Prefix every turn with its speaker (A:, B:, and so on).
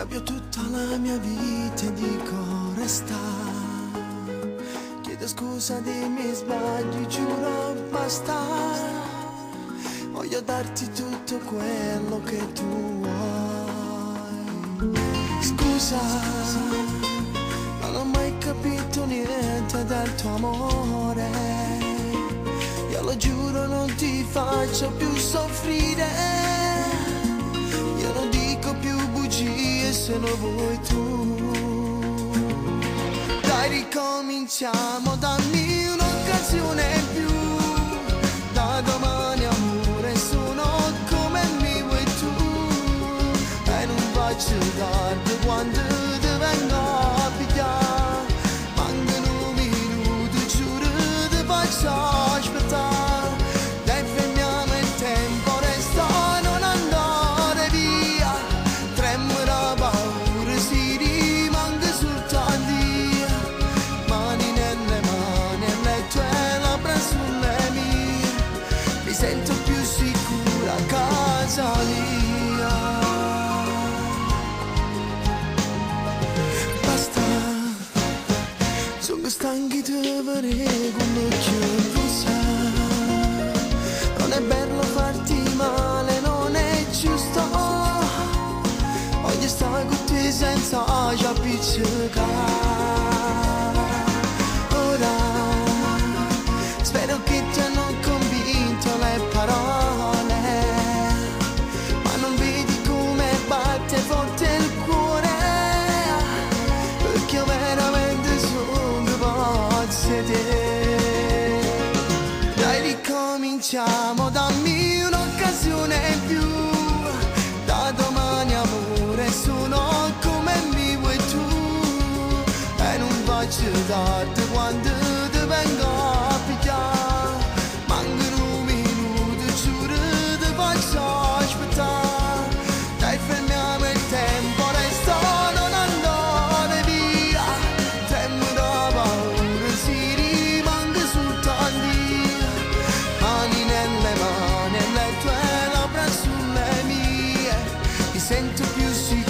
A: Cambio tutta la mia vita e dico resta. Chiedo scusa dei miei sbagli, giuro basta. Voglio darti tutto quello che tu vuoi. Scusa, non ho mai capito niente del tuo amore. Io lo giuro non ti faccio più soffrire. Io non dico più bugie se lo vuoi tu. Dai, ricominciamo, dammi un'occasione in più. Da domani amore sono come mi vuoi tu. E non faccio tardi quando ti vengo a pigliare. Mancano minuti, giuro ti faccio aspettare. Dai, fermiamo il tempo, resta, non andare via. Tremo la paura, si rimanga soltanto io. Mani nelle mani e le tue labbra sulle mie. Mi sento più sicura a casa mia. Basta, sono stanchi di vedere come chiusa. Non è bello farti male, non è giusto. Voglio stare con te senza già appiccicare. Ora spero che ti hanno convinto le parole, ma non vedi come batte forte il cuore. Perché io veramente sono pazzo di te. Dai, ricominciamo, dammi un'occasione in più. Da domani amore sono come mi vuoi tu. E non faccio tardi quando ti vengo a pigliare. Mancano minuti, giuro ti faccio aspettare. Dai, fermiamo il tempo, resta, non andare via. Tremo da paura, si rimanga soltanto io. Mani nelle mani e le tue labbra sulle mie. Mi sento più sicuro